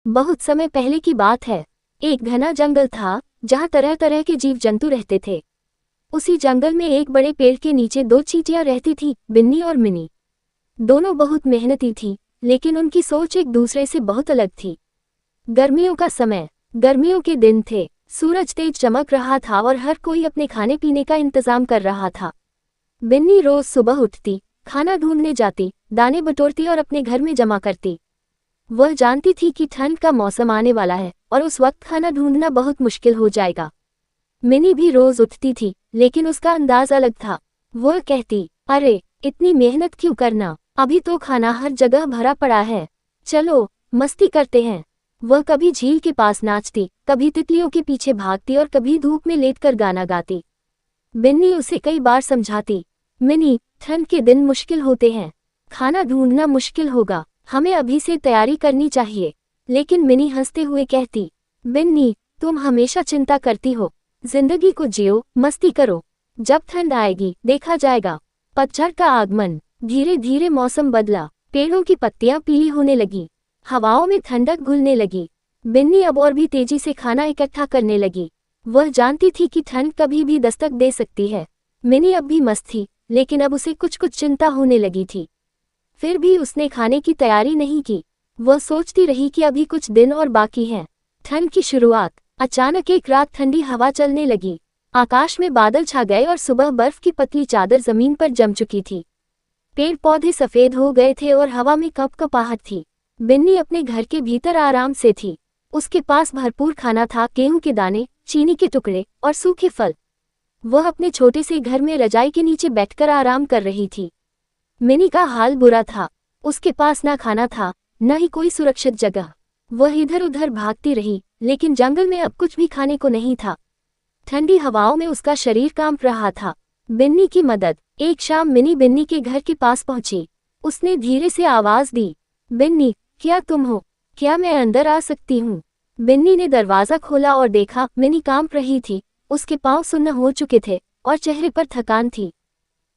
बहुत समय पहले की बात है। एक घना जंगल था जहाँ तरह तरह के जीव जंतु रहते थे। उसी जंगल में एक बड़े पेड़ के नीचे दो चींटियां रहती थीं, बिन्नी और मिनी। दोनों बहुत मेहनती थीं, लेकिन उनकी सोच एक दूसरे से बहुत अलग थी। गर्मियों का समय, गर्मियों के दिन थे। सूरज तेज चमक रहा था और हर कोई अपने खाने पीने का इंतजाम कर रहा था। बिन्नी रोज सुबह उठती, खाना ढूंढने जाती, दाने बटोरती और अपने घर में जमा करती। वह जानती थी कि ठंड का मौसम आने वाला है और उस वक्त खाना ढूंढना बहुत मुश्किल हो जाएगा। मिनी भी रोज उठती थी, लेकिन उसका अंदाज अलग था। वह कहती, अरे इतनी मेहनत क्यों करना, अभी तो खाना हर जगह भरा पड़ा है, चलो मस्ती करते हैं। वह कभी झील के पास नाचती, कभी तितलियों के पीछे भागती और कभी धूप में लेटकर गाना गाती। बिन्नी उसे कई बार समझाती, मिनी ठंड के दिन मुश्किल होते हैं, खाना ढूंढना मुश्किल होगा, हमें अभी से तैयारी करनी चाहिए। लेकिन मिनी हंसते हुए कहती, बिन्नी तुम हमेशा चिंता करती हो, जिंदगी को जियो, मस्ती करो, जब ठंड आएगी देखा जाएगा। पतझड़ का आगमन, धीरे धीरे मौसम बदला, पेड़ों की पत्तियां पीली होने लगी, हवाओं में ठंडक घुलने लगी। बिन्नी अब और भी तेजी से खाना इकट्ठा करने लगी। वह जानती थी कि ठंड कभी भी दस्तक दे सकती है। मिनी अब भी मस्त थी, लेकिन अब उसे कुछ कुछ चिंता होने लगी थी। फिर भी उसने खाने की तैयारी नहीं की। वह सोचती रही कि अभी कुछ दिन और बाकी हैं। ठंड की शुरुआत। अचानक एक रात ठंडी हवा चलने लगी, आकाश में बादल छा गए और सुबह बर्फ की पतली चादर जमीन पर जम चुकी थी। पेड़ पौधे सफेद हो गए थे और हवा में कपकपाहट थी। बिन्नी अपने घर के भीतर आराम से थी। उसके पास भरपूर खाना था, गेहूं के दाने, चीनी के टुकड़े और सूखे फल। वह अपने छोटे से घर में रजाई के नीचे बैठकर आराम कर रही थी। मिनी का हाल बुरा था। उसके पास ना खाना था, न ही कोई सुरक्षित जगह। वह इधर उधर भागती रही, लेकिन जंगल में अब कुछ भी खाने को नहीं था। ठंडी हवाओं में उसका शरीर कांप रहा था। बिन्नी की मदद। एक शाम मिनी बिन्नी के घर के पास पहुंची। उसने धीरे से आवाज दी, बिन्नी क्या तुम हो, क्या मैं अंदर आ सकती हूँ? बिन्नी ने दरवाजा खोला और देखा, मिनी कांप रही थी। उसके पांव सुन्न हो चुके थे और चेहरे पर थकान थी।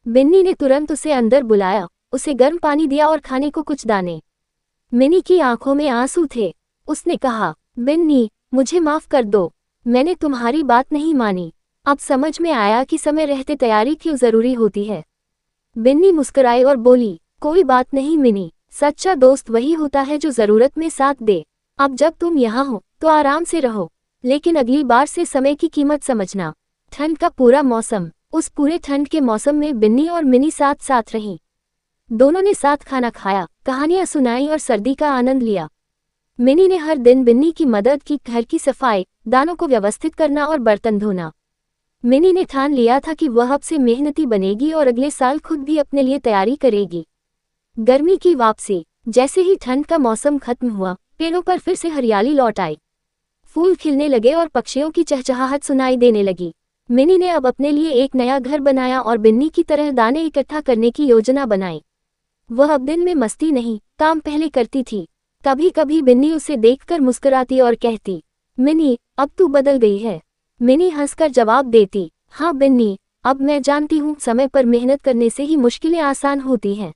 बिन्नी ने तुरंत उसे अंदर बुलाया, उसे गर्म पानी दिया और खाने को कुछ दाने। मिनी की आंखों में आंसू थे। उसने कहा, बिन्नी मुझे माफ कर दो, मैंने तुम्हारी बात नहीं मानी। अब समझ में आया कि समय रहते तैयारी क्यों जरूरी होती है। बिन्नी मुस्कुराई और बोली, कोई बात नहीं मिनी, सच्चा दोस्त वही होता है जो जरूरत में साथ दे। अब जब तुम यहाँ हो तो आराम से रहो, लेकिन अगली बार से समय की कीमत समझना। ठंड का पूरा मौसम। उस पूरे ठंड के मौसम में बिन्नी और मिनी साथ साथ रहीं। दोनों ने साथ खाना खाया, कहानियां सुनाई और सर्दी का आनंद लिया। मिनी ने हर दिन बिन्नी की मदद की, घर की सफाई, दानों को व्यवस्थित करना और बर्तन धोना। मिनी ने ठान लिया था कि वह अब से मेहनती बनेगी और अगले साल खुद भी अपने लिए तैयारी करेगी। गर्मी की वापसी। जैसे ही ठंड का मौसम खत्म हुआ, पेड़ों पर फिर से हरियाली लौट आई। फूल खिलने लगे और पक्षियों की चहचहाहट सुनाई देने लगी। मिनी ने अब अपने लिए एक नया घर बनाया और बिन्नी की तरह दाने इकट्ठा करने की योजना बनाई। वह अब दिन में मस्ती नहीं, काम पहले करती थी। कभी कभी बिन्नी उसे देखकर मुस्कुराती और कहती, मिनी अब तू बदल गई है। मिनी हंसकर जवाब देती, हाँ बिन्नी, अब मैं जानती हूँ समय पर मेहनत करने से ही मुश्किलें आसान होती हैं।